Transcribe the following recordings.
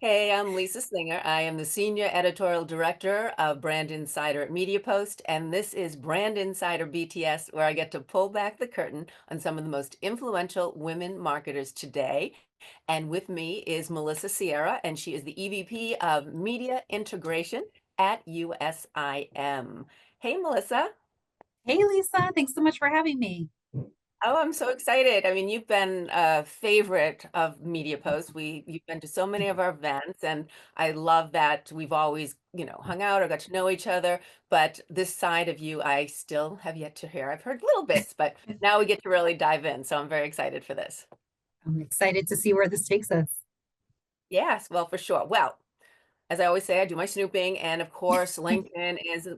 Hey, I'm Lisa Singer. I am the Senior Editorial Director of Brand Insider at MediaPost, and this is Brand Insider BTS, where I get to pull back the curtain on some of the most influential women marketers today. And with me is Melissa Sierra, and she is the EVP of Media Integration at USIM. Hey, Melissa. Hey Lisa, thanks so much for having me. Oh, I'm so excited. I mean, you've been a favorite of Media Post. You've been to so many of our events, and I love that we've always, hung out or got to know each other. But this side of you, I still have yet to hear. I've heard little bits, but now we get to really dive in. So I'm very excited for this. I'm excited to see where this takes us. Yes, well, for sure. Well, as I always say, I do my snooping, and of course, LinkedIn is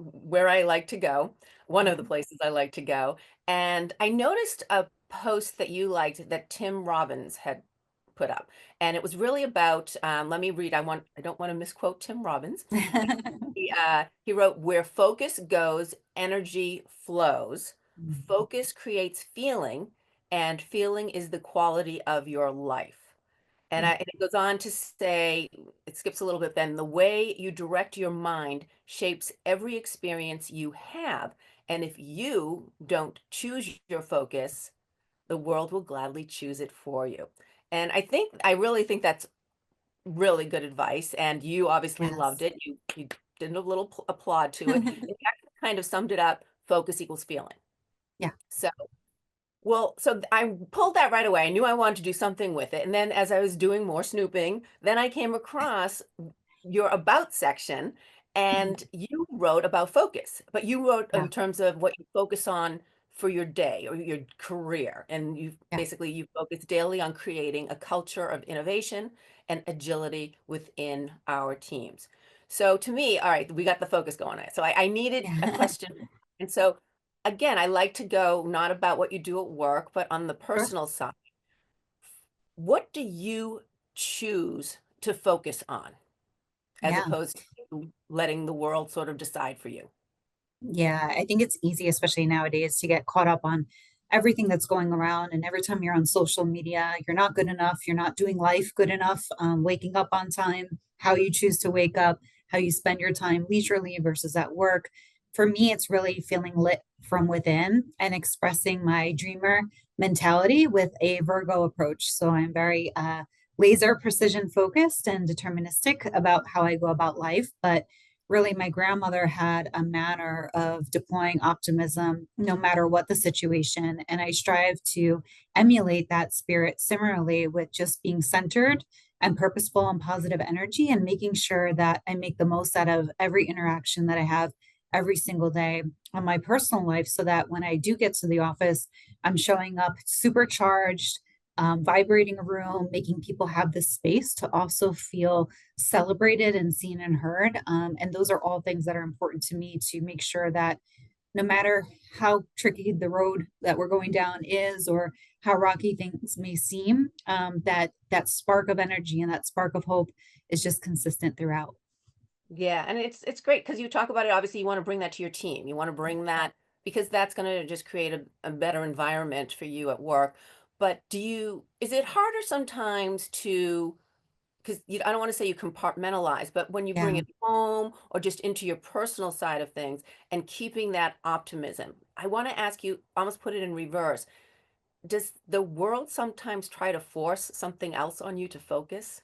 where I like to go, one of the places I like to go. And I noticed a post that you liked that Tim Robbins had put up, and it was really about. Let me read. I don't want to misquote Tim Robbins. He wrote, "Where focus goes, energy flows. Focus creates feeling, and feeling is the quality of your life." And it goes on to say, it skips a little bit then, the way you direct your mind shapes every experience you have. And if you don't choose your focus, the world will gladly choose it for you. And I really think that's really good advice. And you obviously loved Yes. it. You did a little applaud to it. It actually kind of summed it up, focus equals feeling. Yeah. So I pulled that right away. I knew I wanted to do something with it. And then as I was doing more snooping, then I came across your about section and you wrote about focus, but you wrote Yeah. in terms of what you focus on for your day or your career. And Yeah. you focus daily on creating a culture of innovation and agility within our teams. So to me, all right, we got the focus going on. So I needed a Yeah. question. And so again, I like to go not about what you do at work, but on the Sure. personal side. What do you choose to focus on as Yeah. opposed to letting the world sort of decide for you? Yeah, I think it's easy, especially nowadays, to get caught up on everything that's going around. And every time you're on social media, you're not good enough, you're not doing life good enough, waking up on time, how you choose to wake up, how you spend your time leisurely versus at work. For me, it's really feeling lit from within and expressing my dreamer mentality with a Virgo approach. So I'm very laser precision focused and deterministic about how I go about life. But really my grandmother had a manner of deploying optimism no matter what the situation, and I strive to emulate that spirit similarly with just being centered and purposeful and positive energy and making sure that I make the most out of every interaction that I have every single day on my personal life so that when I do get to the office, I'm showing up supercharged, vibrating a room, making people have this space to also feel celebrated and seen and heard. And those are all things that are important to me to make sure that no matter how tricky the road that we're going down is or how rocky things may seem, that spark of energy and that spark of hope is just consistent throughout. Yeah, and it's great because you talk about it. Obviously, you want to bring that to your team. You want to bring that because that's going to just create a better environment for you at work. But is it harder sometimes to because I don't want to say you compartmentalize, but when you bring Yeah, it home or just into your personal side of things and keeping that optimism, I want to ask you, almost put it in reverse. Does the world sometimes try to force something else on you to focus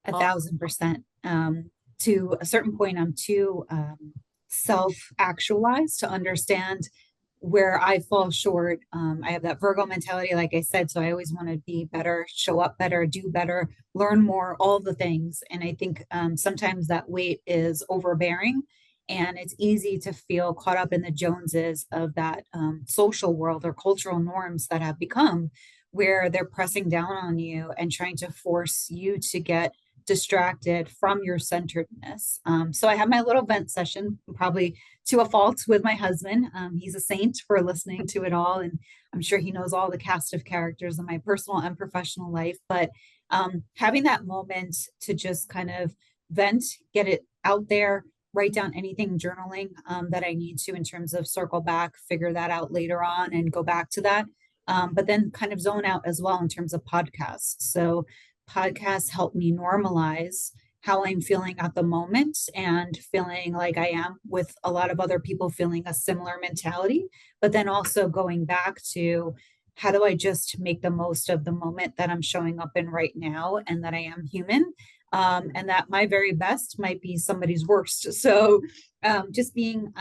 a on? thousand percent. To a certain point, I'm too self actualized to understand where I fall short. I have that Virgo mentality, like I said, so I always want to be better, show up better, do better, learn more, all the things. And I think sometimes that weight is overbearing. And it's easy to feel caught up in the Joneses of that social world or cultural norms that have become where they're pressing down on you and trying to force you to get distracted from your centeredness. So I have my little vent session, probably to a fault with my husband. He's a saint for listening to it all. And I'm sure he knows all the cast of characters in my personal and professional life. But having that moment to just kind of vent, get it out there, write down anything journaling that I need to in terms of circle back, figure that out later on and go back to that. But then kind of zone out as well in terms of podcasts. So podcasts help me normalize how I'm feeling at the moment and feeling like I am with a lot of other people feeling a similar mentality, but then also going back to how do I just make the most of the moment that I'm showing up in right now and that I am human. And that my very best might be somebody's worst. So just being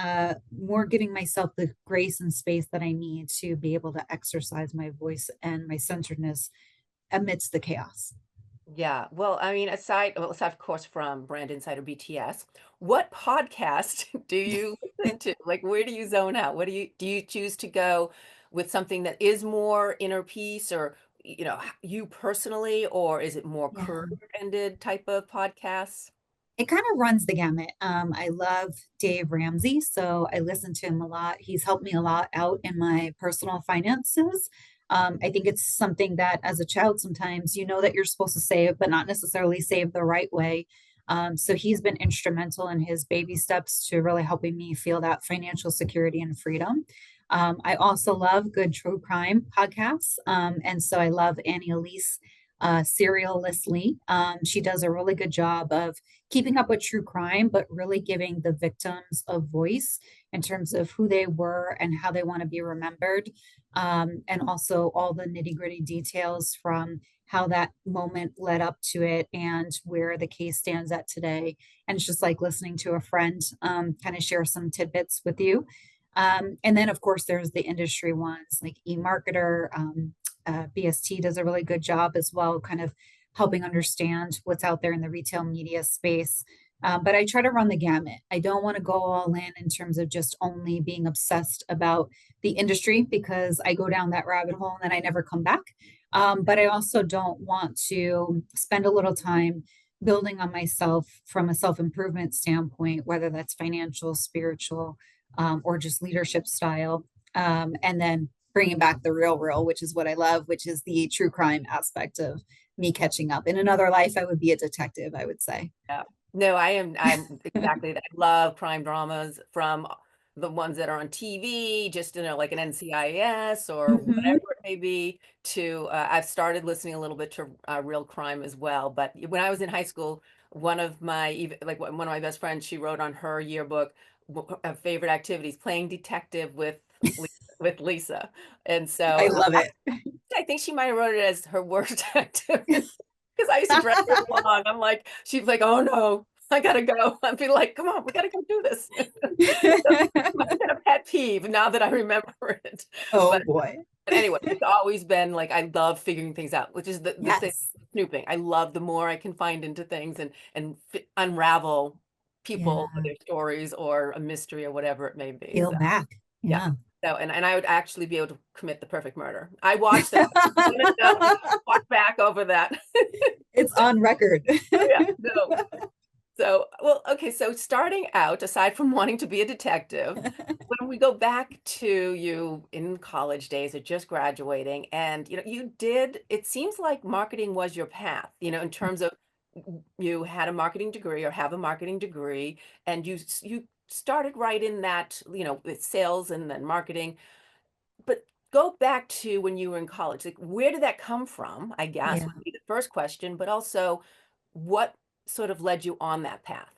more giving myself the grace and space that I need to be able to exercise my voice and my centeredness amidst the chaos. Yeah. Well, I mean, aside of course from Brand Insider BTS, what podcast do you listen to? Like, where do you zone out? What do you choose to go with something that is more inner peace or, you personally, or is it more Yeah. career-ended type of podcasts? It kind of runs the gamut. I love Dave Ramsey, so I listen to him a lot. He's helped me a lot out in my personal finances. I think it's something that as a child, sometimes you know that you're supposed to save, but not necessarily save the right way. So he's been instrumental in his baby steps to really helping me feel that financial security and freedom. I also love good true crime podcasts. And so I love Annie Elise, Serial Lee. She does a really good job of keeping up with true crime, but really giving the victims a voice in terms of who they were and how they want to be remembered. And also all the nitty gritty details from how that moment led up to it and where the case stands at today. And it's just like listening to a friend kind of share some tidbits with you. And then, of course, there's the industry ones like eMarketer. BST does a really good job as well, kind of helping understand what's out there in the retail media space. But I try to run the gamut. I don't want to go all in terms of just only being obsessed about the industry because I go down that rabbit hole and then I never come back. But I also don't want to spend a little time building on myself from a self improvement standpoint, whether that's financial, spiritual, or just leadership style. And then bringing back the real, which is what I love, which is the true crime aspect of me catching up. In another life, I would be a detective, I would say. Yeah. No, I'm exactly that. I love crime dramas from the ones that are on TV, just, like an NCIS or Mhm. whatever it may be, to, I've started listening a little bit to real crime as well. But when I was in high school, one of my best friends, she wrote on her yearbook, favorite activities, playing detective with Lisa. And I so love it. I think she might have wrote it as her worst activity. Because I used to drag her along. I'm like, she's like, oh no, I gotta go. I'd be like, come on, we gotta go do this. So it's been a pet peeve now that I remember it. Oh But boy. anyway, it's always been like I love figuring things out, which is the thing Yes. with snooping. I love the more I can find into things and unravel people or Yeah. their stories or a mystery or whatever it may be. Peel So back. yeah. Yeah. So and I would actually be able to commit the perfect murder. I watched that. Walk back over that. It's on record. Oh, yeah. No. So, well, okay, so starting out, aside from wanting to be a detective, when we go back to you in college days or just graduating, and it seems like marketing was your path, in terms of you had a marketing degree or have a marketing degree, and you started right in that, with sales and then marketing. But go back to when you were in college. Like, where did that come from? I guess Yeah. would be the first question, but also what sort of led you on that path?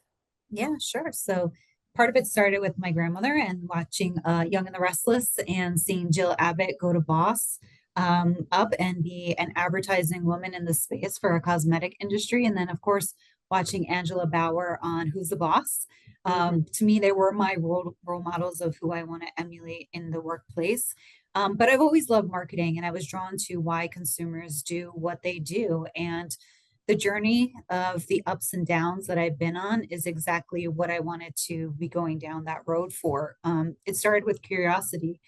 Yeah, sure. So part of it started with my grandmother and watching Young and the Restless and seeing Jill Abbott go to Boss up and be an advertising woman in the space for a cosmetic industry. And then, of course, watching Angela Bauer on Who's the Boss. Mhm. To me, they were my role models of who I want to emulate in the workplace. But I've always loved marketing and I was drawn to why consumers do what they do. And the journey of the ups and downs that I've been on is exactly what I wanted to be going down that road for. It started with curiosity.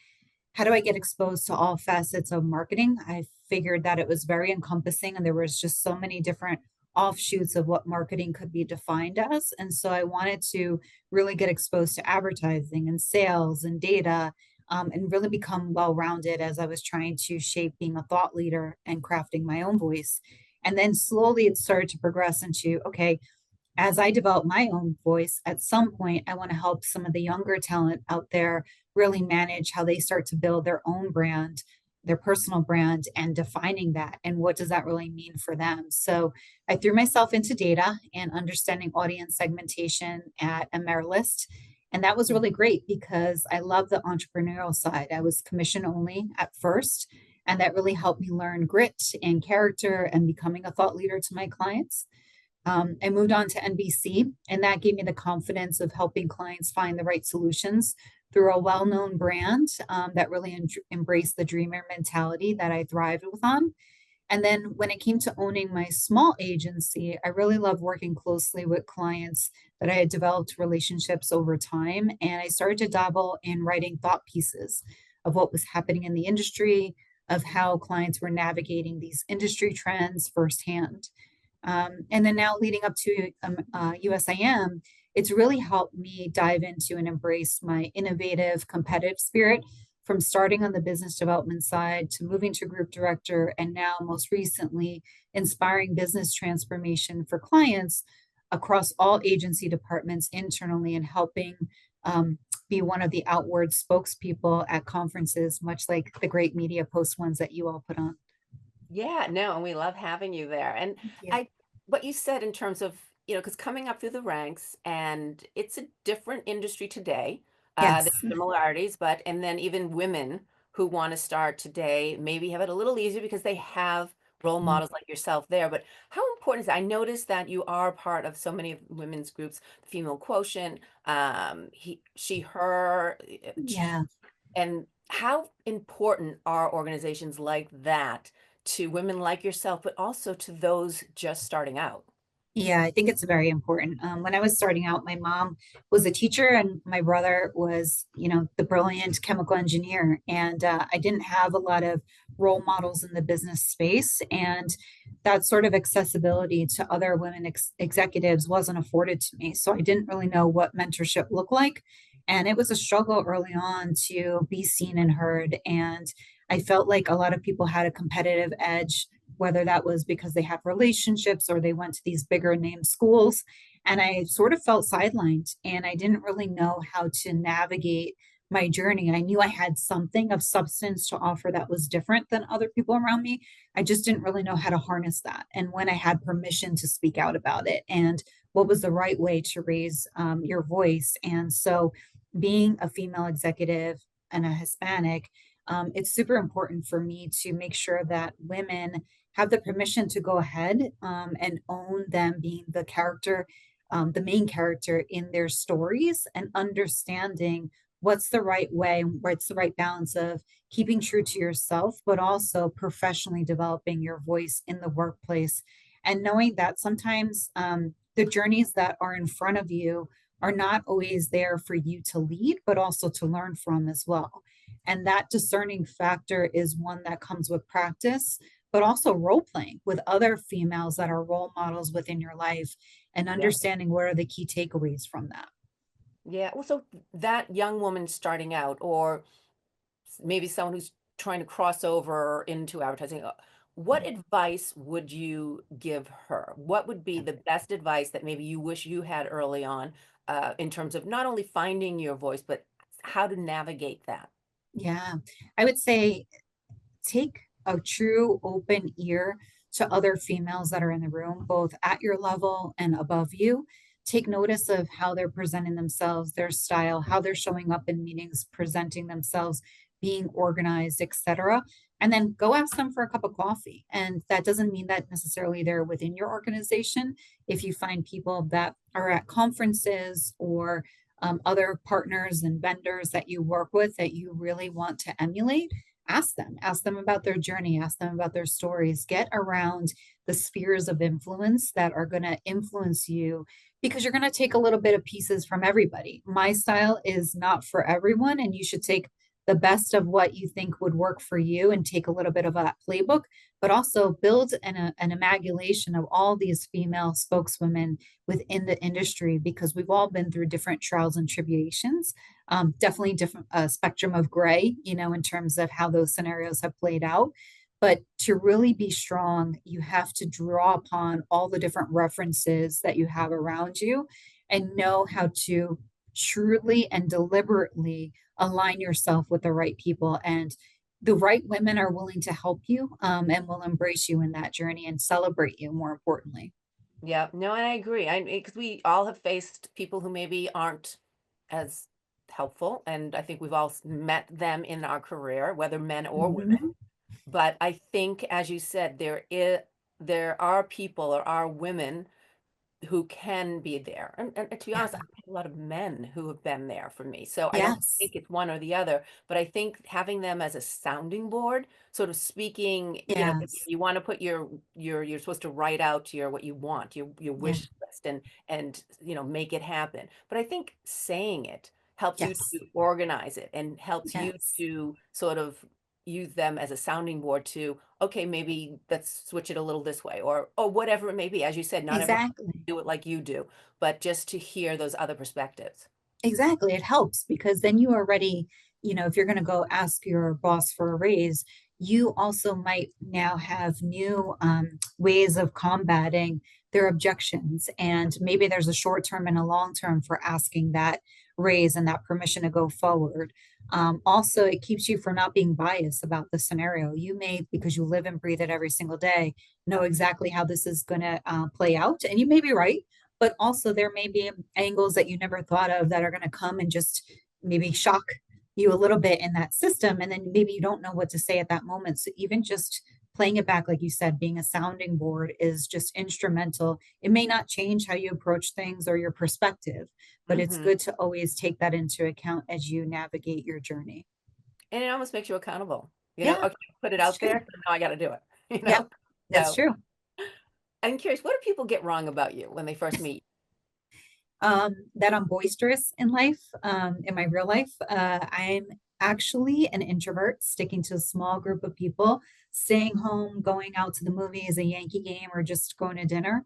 How do I get exposed to all facets of marketing? I figured that it was very encompassing and there was just so many different offshoots of what marketing could be defined as. And so I wanted to really get exposed to advertising and sales and data, and really become well rounded as I was trying to shape being a thought leader and crafting my own voice. And then slowly it started to progress into okay, as I develop my own voice, at some point, I want to help some of the younger talent out there really manage how they start to build their own brand their personal brand and defining that and what does that really mean for them. So I threw myself into data and understanding audience segmentation at Amerilist. And that was really great because I love the entrepreneurial side. I was commission only at first, and that really helped me learn grit and character and becoming a thought leader to my clients. I moved on to NBC, and that gave me the confidence of helping clients find the right solutions through a well known brand that really embraced the dreamer mentality that I thrived with on. And then when it came to owning my small agency, I really love working closely with clients that I had developed relationships over time. And I started to dabble in writing thought pieces of what was happening in the industry, of how clients were navigating these industry trends firsthand. And then now leading up to USIM, it's really helped me dive into and embrace my innovative, competitive spirit from starting on the business development side to moving to group director, and now most recently, inspiring business transformation for clients across all agency departments internally and helping be one of the outward spokespeople at conferences, much like the great media post ones that you all put on. Yeah, no, and we love having you there. And Thank you. I what you said in terms of, because coming up through the ranks, and it's a different industry today. There's Yes. similarities, but and then even women who want to start today maybe have it a little easier because they have role Mm. models like yourself there. But how important is it? I noticed that you are part of so many of women's groups, the female quotient, he, she, her, Yeah. and how important are organizations like that to women like yourself, but also to those just starting out? Yeah, I think it's very important. When I was starting out, my mom was a teacher, and my brother was, the brilliant chemical engineer. And I didn't have a lot of role models in the business space, and that sort of accessibility to other women executives wasn't afforded to me. So I didn't really know what mentorship looked like, and it was a struggle early on to be seen and heard. And I felt like a lot of people had a competitive edge, whether that was because they had relationships or they went to these bigger name schools. And I sort of felt sidelined and I didn't really know how to navigate my journey. I knew I had something of substance to offer that was different than other people around me. I just didn't really know how to harness that. And when I had permission to speak out about it and what was the right way to raise your voice. And so being a female executive and a Hispanic, it's super important for me to make sure that women have the permission to go ahead and own them being the character, the main character in their stories, and understanding what's the right way, what's the right balance of keeping true to yourself, but also professionally developing your voice in the workplace. And knowing that sometimes the journeys that are in front of you are not always there for you to lead, but also to learn from as well. And that discerning factor is one that comes with practice, but also role playing with other females that are role models within your life and Yeah. understanding what are the key takeaways from that. Yeah. Well, so that young woman starting out, or maybe someone who's trying to cross over into advertising, what advice would you give her? What would be the best advice that maybe you wish you had early on, in terms of not only finding your voice, but how to navigate that? Yeah, I would say take a true open ear to other females that are in the room, both at your level and above you. Take notice of how they're presenting themselves, their style, how they're showing up in meetings, presenting themselves, being organized, etc. And then go ask them for a cup of coffee. And that doesn't mean that necessarily they're within your organization. If you find people that are at conferences or other partners and vendors that you work with that you really want to emulate, ask them about their journey, ask them about their stories, get around the spheres of influence that are going to influence you because you're going to take a little bit of pieces from everybody. My style is not for everyone, and you should take the best of what you think would work for you and take a little bit of that playbook, but also build an amalgamation of all these female spokeswomen within the industry because we've all been through different trials and tribulations. Definitely different spectrum of gray, in terms of how those scenarios have played out. But to really be strong, you have to draw upon all the different references that you have around you and know how to truly and deliberately align yourself with the right people. And the right women are willing to help you, and will embrace you in that journey and celebrate you, more importantly. Yeah, no, and I agree. I because we all have faced people who maybe aren't as helpful, and I think we've all met them in our career, whether men or women. Mhm. But I think, as you said, there are people or are women who can be there. And to be honest, Yeah. I've had a lot of men who have been there for me. So I don't Yes. think it's one or the other, but I think having them as a sounding board, sort of speaking, if Yes. you want to put you're supposed to write out what you want, your Yeah. wish list and make it happen. But I think saying it helps you Yes. to organize it and helps you Yes. to sort of use them as a sounding board to, okay, maybe let's switch it a little this way or whatever it may be. As you said, not everyone Exactly. do it like you do, but just to hear those other perspectives. Exactly, it helps because then you already, if you're gonna go ask your boss for a raise, you also might now have new, ways of combating their objections, and maybe there's a short term and a long term for asking that raise and that permission to go forward. Also, it keeps you from not being biased about the scenario. You may, because you live and breathe it every single day, know exactly how this is gonna, play out, and you may be right, but also there may be angles that you never thought of that are going to come and just maybe shock you a little bit in that system, and then maybe you don't know what to say at that moment. So even just playing it back, like you said, being a sounding board is just instrumental. It may not change how you approach things or your perspective, but it's Hmm. good to always take that into account as you navigate your journey. And it almost makes you accountable. Yeah, Okay, put it it's out true. there, so now I got to do it. Yep, that's So true. I'm curious, what do people get wrong about you when they first meet That I'm boisterous in life, in my real life. I'm actually an introvert, sticking to a small group of people, staying home, going out to the movies, a Yankee game, or just going to dinner.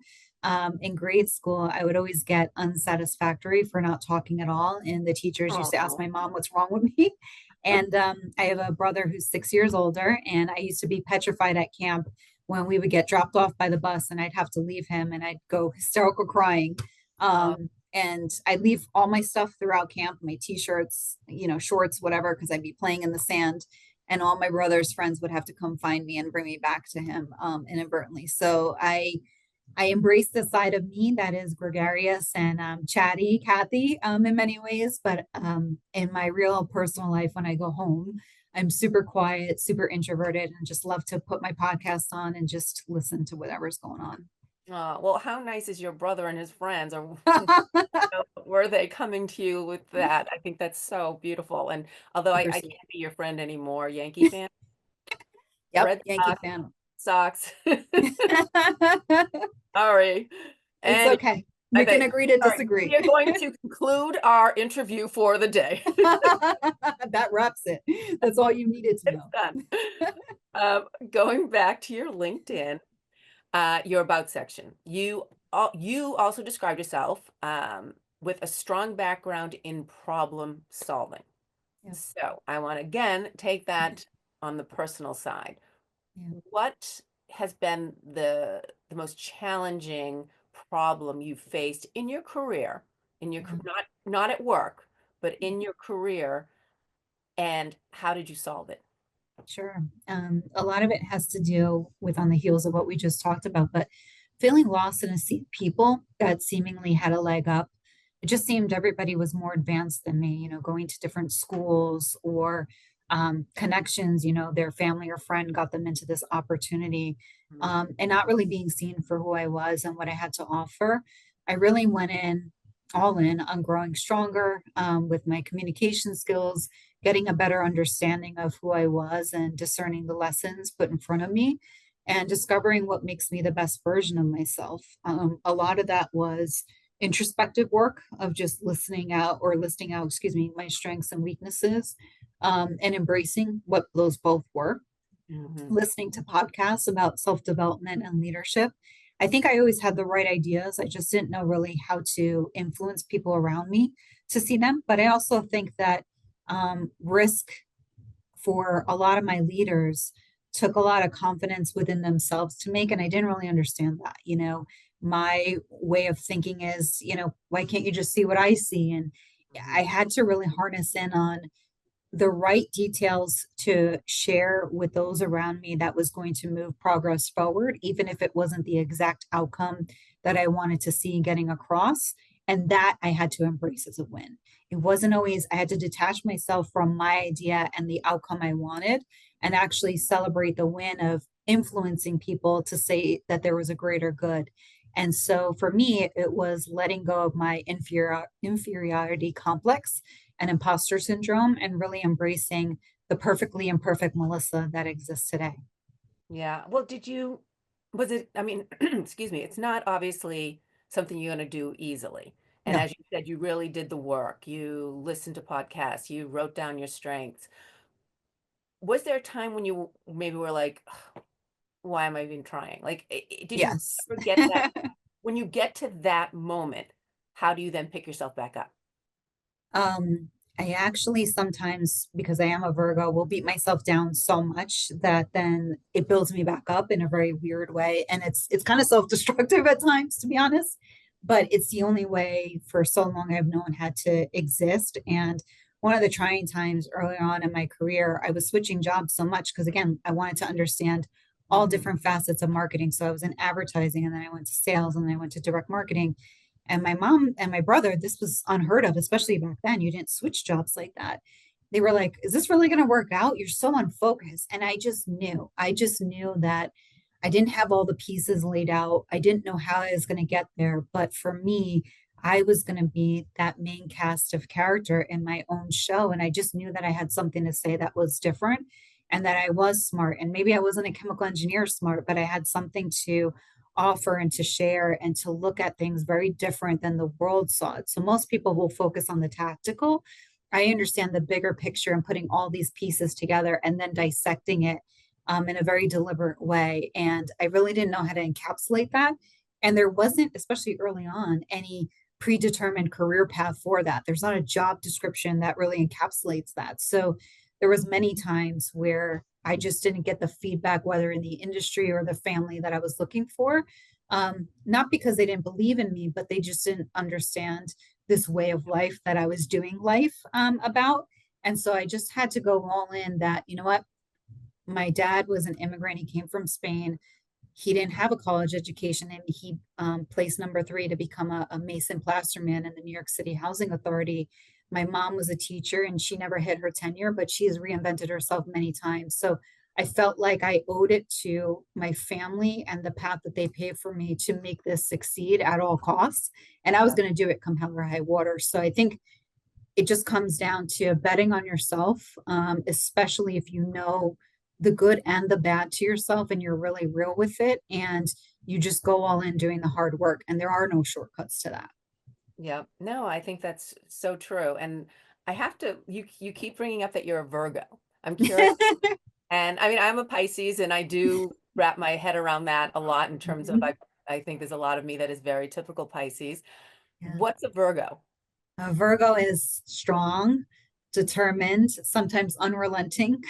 In grade school, I would always get unsatisfactory for not talking at all. And the teachers you? used to ask my mom what's wrong with me. And I have a brother who's 6 years older, and I used to be petrified at camp when we would get dropped off by the bus and I'd have to leave him and I'd go hysterical crying. Oh, And I'd leave all my stuff throughout camp, my t-shirts, shorts, whatever, because I'd be playing in the sand. And all my brother's friends would have to come find me and bring me back to him, inadvertently. So I embrace the side of me that is gregarious and chatty, Kathy, in many ways. But in my real personal life, when I go home, I'm super quiet, super introverted, and just love to put my podcast on and just listen to whatever's going on. well, how nice is your brother and his friends, or were they coming to you with that? I think that's so beautiful. And although Super I sweet. can't be your friend anymore, Yankee fan, Yep, Red Yankee Sox, fan. Sox. Sorry. It's And okay. I We can think, agree to all right, disagree. we are going to conclude our interview for the day. That wraps it. That's all you needed to It's know. done. Going back to your LinkedIn, your about section, you also described yourself with a strong background in problem solving. Yeah, So I want to again take that on the personal side. yeah, What has been the most challenging problem you faced in your career, yeah. not at work, but Yeah. in your career, and how did you solve it? Sure. A lot of it has to do with on the heels of what we just talked about, but feeling lost in a sea of people that seemingly had a leg up. It just seemed everybody was more advanced than me, going to different schools or connections, their family or friend got them into this opportunity, Mm, and not really being seen for who I was and what I had to offer. I really went in all in on growing stronger with my communication skills, getting a better understanding of who I was and discerning the lessons put in front of me and discovering what makes me the best version of myself. A lot of that was introspective work of just listing out, excuse me, my strengths and weaknesses, and embracing what those both were. mhm, Listening to podcasts about self development and leadership. I think I always had the right ideas. I just didn't know really how to influence people around me to see them. But I also think that risk for a lot of my leaders took a lot of confidence within themselves to make. And I didn't really understand that. My way of thinking is, why can't you just see what I see? And I mhm, had to really harness in on the right details to share with those around me that was going to move progress forward, even if it wasn't the exact outcome that I wanted to see getting across. And that I had to embrace as a win. It wasn't always, I had to detach myself from my idea and the outcome I wanted and actually celebrate the win of influencing people to say that there was a greater good. And so for me, it was letting go of my inferiority complex and imposter syndrome and really embracing the perfectly imperfect Melissa that exists today. Yeah. Well, was it, I mean, excuse me, it's not obviously something you're going to do easily. And No, as you said, you really did the work. You listened to podcasts, you wrote down your strengths. Was there a time when you maybe were like, "Ugh, why am I even trying?" Like, did you yes. ever get that? When you get to that moment, how do you then pick yourself back up? Um, I actually sometimes, because I am a Virgo, will beat myself down so much that then it builds me back up in a very weird way. And it's kind of self-destructive at times, to be honest. But it's the only way for so long I've known how to exist. And one of the trying times early on in my career, I was switching jobs so much because again, I wanted to understand all Hmm. different facets of marketing. So I was in advertising and then I went to sales and then I went to direct marketing. And my mom and my brother, this was unheard of, especially back then. You didn't switch jobs like that. They were like, is this really going to work out? You're so unfocused. And I just knew that I didn't have all the pieces laid out. I didn't know how I was going to get there. But for me, I was going to be that main cast of character in my own show. And I just knew that I had something to say that was different and that I was smart. And maybe I wasn't a chemical engineer smart, but I had something to offer and to share and to look at things very different than the world saw it. So most people will focus on the tactical. I understand the bigger picture and putting all these pieces together and then dissecting it in a very deliberate way. And I really didn't know how to encapsulate that. And there wasn't, especially early on, any predetermined career path for that. There's not a job description that really encapsulates that. So there was many times where I just didn't get the feedback, whether in the industry or the family that I was looking for. Not because they didn't believe in me, but they just didn't understand this way of life that I was doing life about. And so I just had to go all in that, you know what? My dad was an immigrant. He came from Spain. He didn't have a college education and he placed number three to become a mason plasterman in the New York City Housing Authority. My mom was a teacher and she never hit her tenure, but she has reinvented herself many times. So I felt like I owed it to my family and the path that they paved for me to make this succeed at all costs. And I was Yeah. going to do it come hell or high water. So I think it just comes down to betting on yourself, especially if you know the good and the bad to yourself and you're really real with it and you just go all in doing the hard work. And there are no shortcuts to that. Yeah. No, I think that's so true. And I have to, you keep bringing up that you're a Virgo. I'm curious. And I mean, I'm a Pisces and I do wrap my head around that a lot in terms of Mhm. I think there's a lot of me that is very typical Pisces. Yeah. What's a Virgo? Virgo is strong, determined, sometimes unrelenting,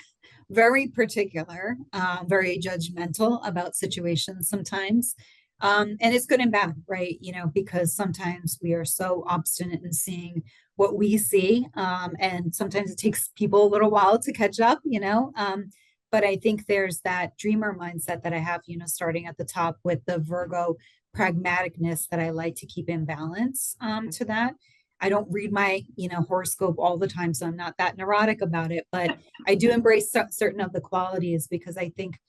very particular, very judgmental about situations sometimes. And it's good and bad, right? You know, because sometimes we are so obstinate in seeing what we see. And sometimes it takes people a little while to catch up, you know. But I think there's that dreamer mindset that I have, you know, starting at the top with the Virgo pragmaticness that I like to keep in balance to that. I don't read my, you know, horoscope all the time, so I'm not that neurotic about it, but I do embrace certain of the qualities because I think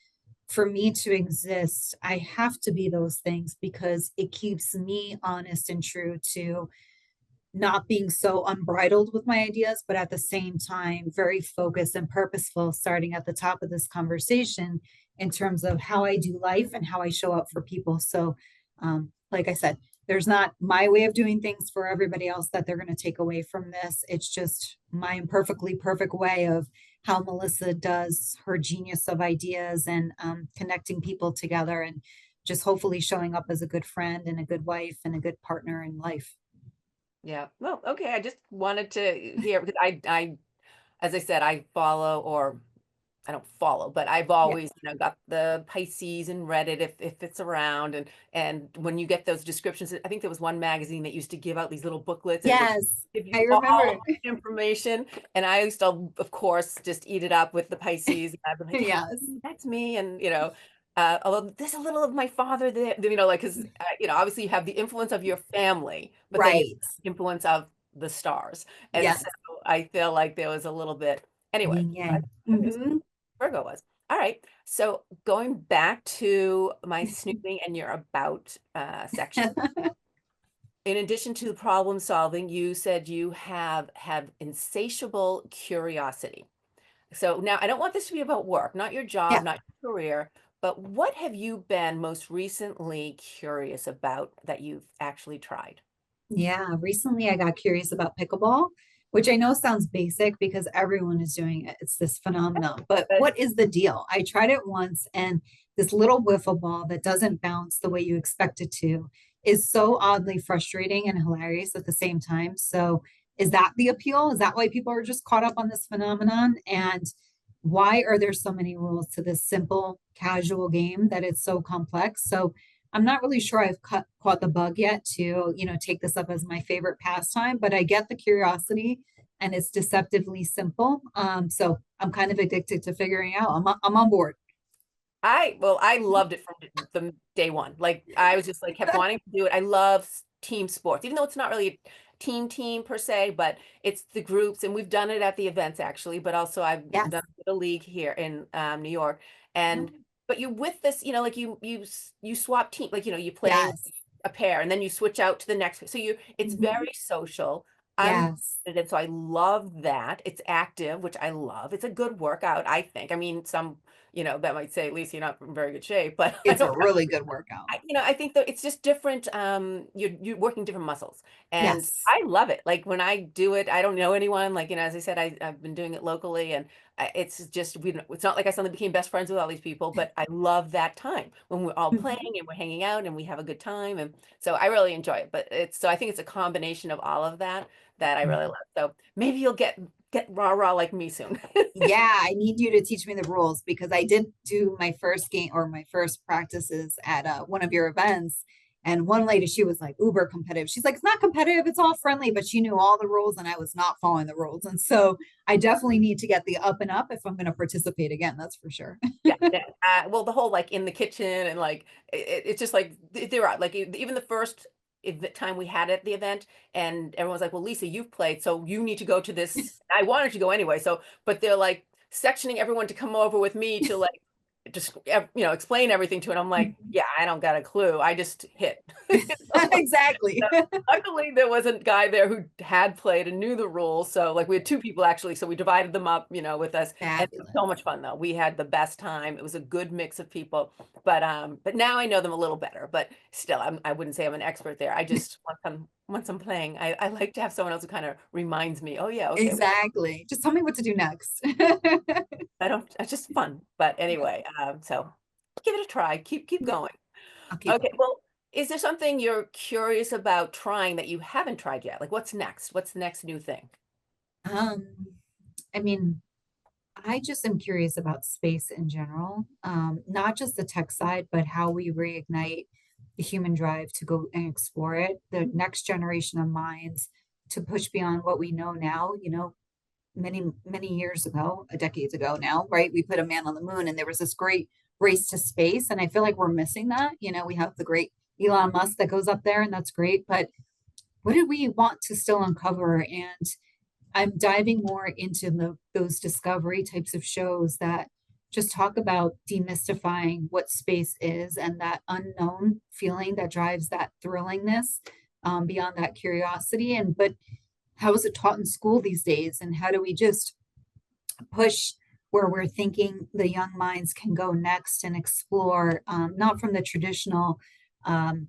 for me to exist, I have to be those things because it keeps me honest and true to not being so unbridled with my ideas, but at the same time, very focused and purposeful, starting at the top of this conversation in terms of how I do life and how I show up for people. So, like I said, there's not my way of doing things for everybody else that they're going to take away from this. It's just my imperfectly perfect way of how Melissa does her genius of ideas and connecting people together and just hopefully showing up as a good friend and a good wife and a good partner in life. Yeah. Well, okay. I just wanted to hear because as I said, I follow or I don't follow, but I've Yeah. always, got the Pisces and Reddit if it's around, and when you get those descriptions, I think there was one magazine that used to give out these little booklets and it would Yes, give you I all remember. the information, and I used to, of course, just eat it up with the Pisces. And I'd be like, yeah, Yes. that's me, and although there's a little of my father there, like because obviously you have the influence of your family, but then you Right. have the influence of the stars, and so Yes. I feel like there was a little bit anyway. Yin yang. Hmm. Virgo was. All right. So going back to my snooping and your about section, in addition to the problem solving, you said you have insatiable curiosity. So now I don't want this to be about work, not your job, Yeah. not your career, but what have you been most recently curious about that you've actually tried? Yeah, recently I got curious about pickleball, which I know sounds basic because everyone is doing it. It's this phenomenon. But But what is the deal? I tried it once, and this little wiffle ball that doesn't bounce the way you expect it to is so oddly frustrating and hilarious at the same time. So, is that the appeal? Is that why people are just caught up on this phenomenon? And why are there so many rules to this simple, casual game that it's so complex? So, I'm not really sure I've caught the bug yet to, take this up as my favorite pastime, but I get the curiosity and it's deceptively simple. So I'm kind of addicted to figuring out. I'm on board. I loved it from the day one. Like I was just like kept wanting to do it. I love team sports, even though it's not really a team per se, but it's the groups, and we've done it at the events actually. But also I've Yes. done a league here in New York, Yeah. and but you with this, like you swap team, like you're playing Yes. a pair, and then you switch out to the next. So it's Mhm. very social. I'm Yes. and so I love that. It's active, which I love. It's a good workout, I think. I mean, some that might say, Lisa, you're not in very good shape, but I It's a don't really good workout. I think that it's just different. You're working different muscles, and Yes. I love it. Like when I do it, I don't know anyone. Like as I said, I've been doing it locally, and it's just it's not like I suddenly became best friends with all these people, but I love that time when we're all playing Mhm. and we're hanging out and we have a good time, and so I really enjoy it. But I think it's a combination of all of that that I really love. So maybe you'll get rah rah like me soon. Yeah, I need you to teach me the rules because I did do my first game or my first practices at one of your events. And one lady, she was like uber competitive. She's like, it's not competitive, it's all friendly, but she knew all the rules and I was not following the rules. And so I definitely need to get the up and up if I'm going to participate again. That's for sure. Yeah, yeah. Well, the whole like in the kitchen and like it's just like there are like even the first time we had at the event, and everyone's like, "Well, Lisa, you've played, so you need to go to this." I wanted to go anyway, so but they're like sectioning everyone to come over with me to like just explain everything to it. I'm like, "Yeah, I don't got a clue. I just hit." Exactly. Luckily, there was a guy there who had played and knew the rules. So, like, we had two people actually. So we divided them up, with us, and it was Fabulous. so much fun though. We had the best time. It was a good mix of people. But now I know them a little better. But still, I wouldn't say I'm an expert there. I just once I'm playing, I like to have someone else who kind of reminds me. Oh yeah, okay. Exactly. Just tell me what to do next. I don't. It's just fun. But anyway, so give it a try. Keep going. I'll keep Okay, going. well, is there something you're curious about trying that you haven't tried yet? Like, what's next? What's the next new thing? Um, I mean, I just am curious about space in general, not just the tech side, but how we reignite the human drive to go and explore it, the next generation of minds to push beyond what we know now. Many, many years ago, decades ago now, right? We put a man on the moon and there was this great race to space. And I feel like we're missing that. We have the great Elon Musk that goes up there, and that's great. But what do we want to still uncover? And I'm diving more into those discovery types of shows that just talk about demystifying what space is and that unknown feeling that drives that thrillingness, beyond that curiosity. And but how is it taught in school these days? And how do we just push where we're thinking the young minds can go next and explore, not from the traditional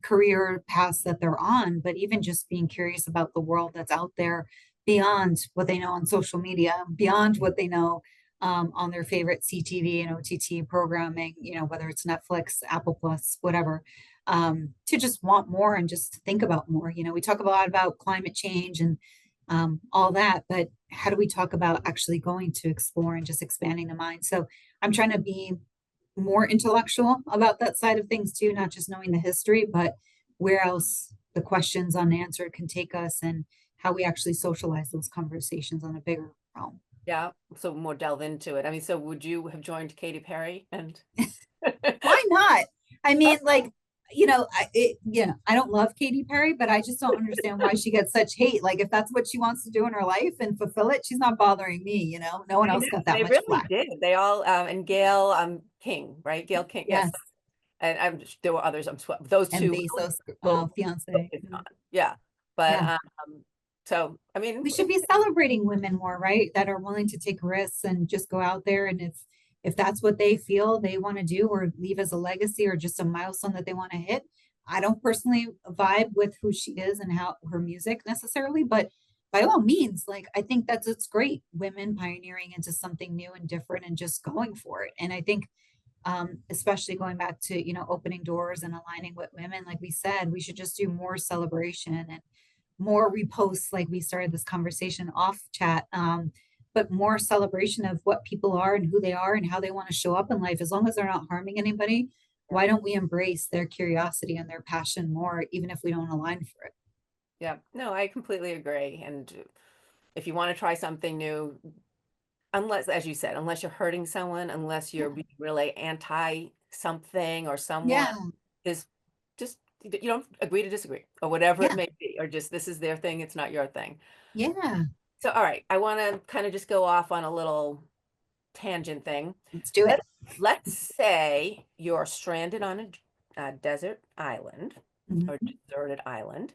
career paths that they're on, but even just being curious about the world that's out there beyond what they know on social media, beyond what they know on their favorite CTV and OTT programming, whether it's Netflix, Apple Plus, whatever, to just want more and just think about more. We talk a lot about climate change and all that. But how do we talk about actually going to explore and just expanding the mind? So I'm trying to be more intellectual about that side of things too, not just knowing the history, but where else the questions unanswered can take us and how we actually socialize those conversations on a bigger realm. Yeah, so more delve into it. I mean, so would you have joined Katy Perry and Why not? I mean, like, I don't love Katy Perry, but I just don't understand why she gets such hate. Like, if that's what she wants to do in her life and fulfill it, she's not bothering me, you know? No one I else know got that they much really flack. did. They all and Gail King, right? Gail King, yes. Yes. And there were others. Those And two, Bezos, both, fiance. is gone. Yeah, but Yeah. so I mean, We should be celebrating women more, right? That are willing to take risks and just go out there. And if that's what they feel they want to do or leave as a legacy or just a milestone that they want to hit. I don't personally vibe with who she is and how her music necessarily, but by all means, like I think that's it's great. Women pioneering into something new and different and just going for it. And I think especially going back to opening doors and aligning with women like we said we should just do more celebration and more reposts like we started this conversation off chat but more celebration of what people are and who they are and how they want to show up in life as long as they're not harming anybody. yeah, Why don't we embrace their curiosity and their passion more even if we don't align for it? yeah. No, I completely agree. And if you want to try something new, unless, as you said, unless you're hurting someone, unless you're Yeah, being really anti something or someone, yeah, is just you don't agree to disagree or whatever it yeah, may be, or just this is their thing, it's not your thing. yeah. So, all right, I want to kind of just go off on a little tangent thing. Let's do it. Let's say you're stranded on a desert island or Mhm. deserted island,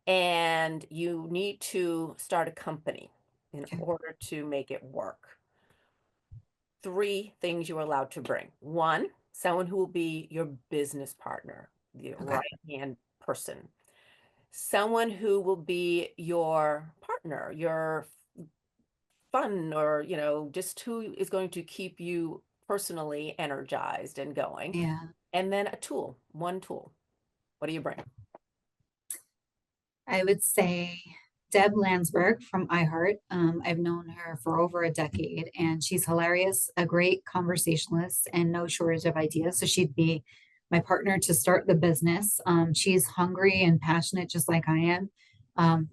and you need to start a company in Okay, order to make it work. Three things you're allowed to bring. One, someone who will be your business partner, the okay, right-hand person. Someone who will be your partner, your fun, or, just who is going to keep you personally energized and going. yeah. And then a tool, one tool. What do you bring? I would say Deb Landsberg from iHeart. I've known her for over a decade and she's hilarious, a great conversationalist, and no shortage of ideas. So she'd be my partner to start the business. She's hungry and passionate, just like I am.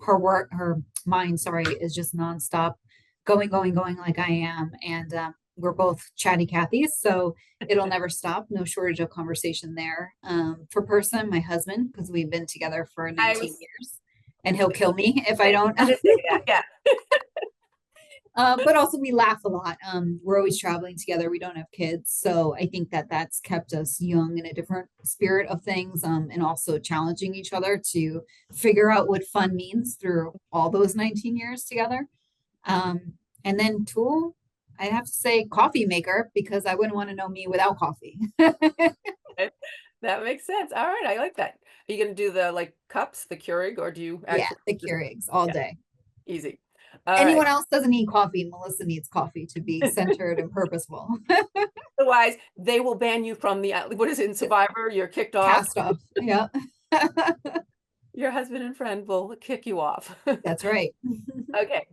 Her mind, sorry, is just nonstop, going, going, going like I am. And we're both chatty Cathys. So it'll never stop. No shortage of conversation there. For person, my husband, because we've been together for I 19 was years and he'll kill me if I don't. gonna say that. Yeah. But also we laugh a lot. We're always traveling together. We don't have kids, so I think that that's kept us young in a different spirit of things, and also challenging each other to figure out what fun means through all those 19 years together. And then tool, I have to say coffee maker because I wouldn't want to know me without coffee. That makes sense. All right, I like that. Are you gonna do the like cups, the Keurig, or do you Yeah, actually the just Keurigs all yeah, day. easy. All right. Anyone else doesn't need coffee. Melissa needs coffee to be centered and purposeful. Otherwise, they will ban you from the what is it in Survivor? You're kicked off. Cast off. Yeah. Your husband and friend will kick you off. That's right. Okay.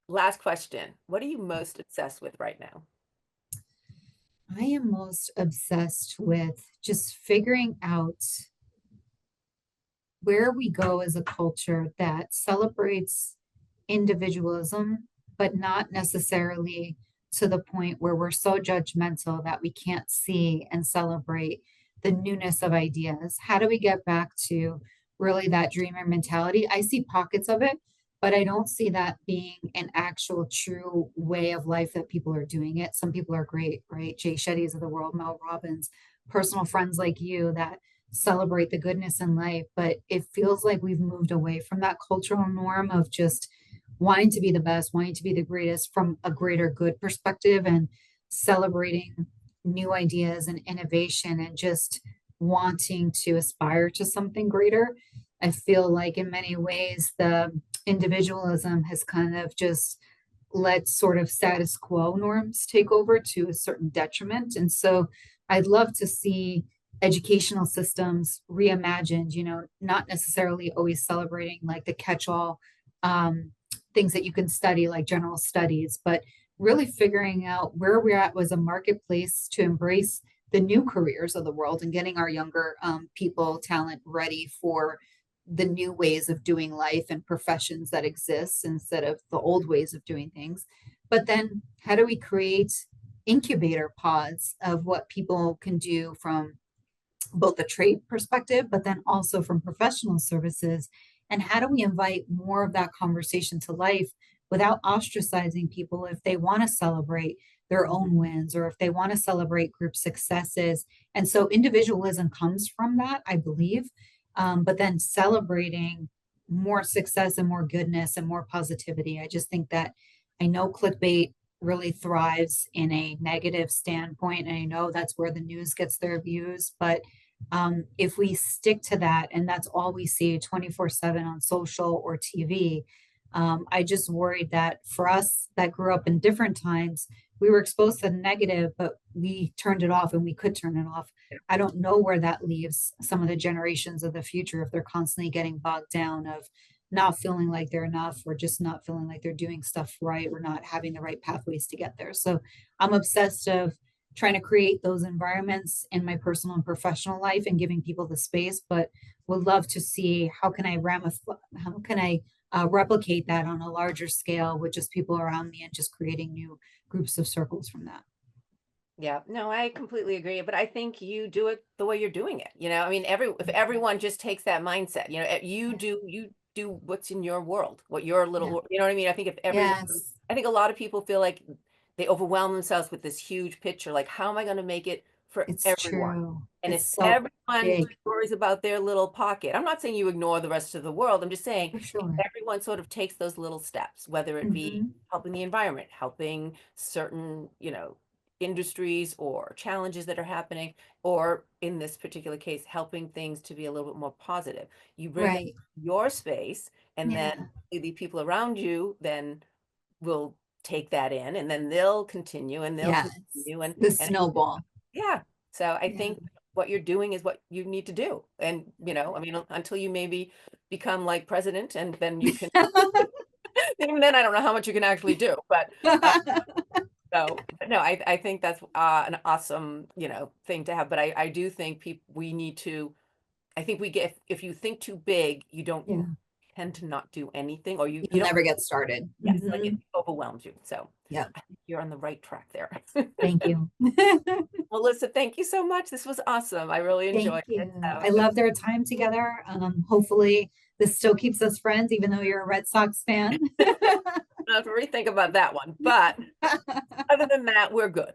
Last question. What are you most obsessed with right now? I am most obsessed with just figuring out where we go as a culture that celebrates individualism, but not necessarily to the point where we're so judgmental that we can't see and celebrate the newness of ideas. How do we get back to really that dreamer mentality? I see pockets of it, but I don't see that being an actual true way of life that people are doing it. Some people are great, right? Jay Shetty's of the world, Mel Robbins, personal friends like you that celebrate the goodness in life, but it feels like we've moved away from that cultural norm of just wanting to be the best, wanting to be the greatest from a greater good perspective and celebrating new ideas and innovation and just wanting to aspire to something greater. I feel like in many ways the individualism has kind of just let sort of status quo norms take over to a certain detriment. And so I'd love to see educational systems reimagined, not necessarily always celebrating like the catch all things that you can study, like general studies, but really figuring out where we're at was a marketplace to embrace the new careers of the world and getting our younger people, talent ready for the new ways of doing life and professions that exist instead of the old ways of doing things. But then, how do we create incubator pods of what people can do from both the trade perspective, but then also from professional services? And how do we invite more of that conversation to life without ostracizing people if they want to celebrate their own wins or if they want to celebrate group successes? And so individualism comes from that, I believe, but then celebrating more success and more goodness and more positivity. I just think that I know clickbait really thrives in a negative standpoint, and I know that's where the news gets their views, but if we stick to that and that's all we see 24/7 on social or TV, I just worried that for us that grew up in different times, we were exposed to the negative, but we turned it off and we could turn it off. I don't know where that leaves some of the generations of the future if they're constantly getting bogged down of not feeling like they're enough or just not feeling like they're doing stuff right or not having the right pathways to get there. So I'm obsessed of trying to create those environments in my personal and professional life and giving people the space, but would love to see how can I replicate that on a larger scale with just people around me and just creating new groups of circles from that. Yeah, no, I completely agree, but I think you do it the way you're doing it, I mean, if everyone just takes that mindset, Yeah. you do what's in your world, what your Yeah. little you know what I mean? I think if everyone Yes. I think a lot of people feel like they overwhelm themselves with this huge picture, like, "How am I gonna make it for It's everyone?" true. And if It's so everyone big worries about their little pocket, I'm not saying you ignore the rest of the world, I'm just saying for if sure. everyone sort of takes those little steps, whether it be Hmm. helping the environment, helping certain, industries or challenges that are happening, or in this particular case, helping things to be a little bit more positive. You bring that Right. to your space, and then Yeah. the people around you then will take that in, and then they'll continue and they'll Yeah. It's continue, the and snowball. yeah. So I Yeah. think what you're doing is what you need to do. And, I mean, until you maybe become like president, and then you can, even then, I don't know how much you can actually do, but but no, I think that's an awesome, thing to have. But I do think we need to, I think we get, if you think too big, you Yeah. tend to not do anything, or you You'll don't, never get started. yes, like it Hmm. overwhelms you. So Yep. I think you're on the right track there. Thank you. Melissa, thank you so much. This was awesome. I really Thank enjoyed it. you. So I love their time together. Hopefully, this still keeps us friends, even though you're a Red Sox fan. I'll have to rethink about that one, but other than that, we're good.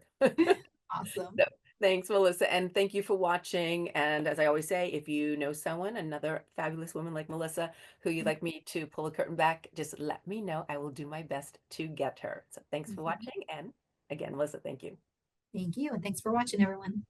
Awesome. So, thanks, Melissa, and thank you for watching. And as I always say, if you know someone, another fabulous woman like Melissa, who you'd like me to pull a curtain back, just let me know. I will do my best to get her. So thanks for Mhm. watching. And again, Melissa, thank you. Thank you. And thanks for watching, everyone.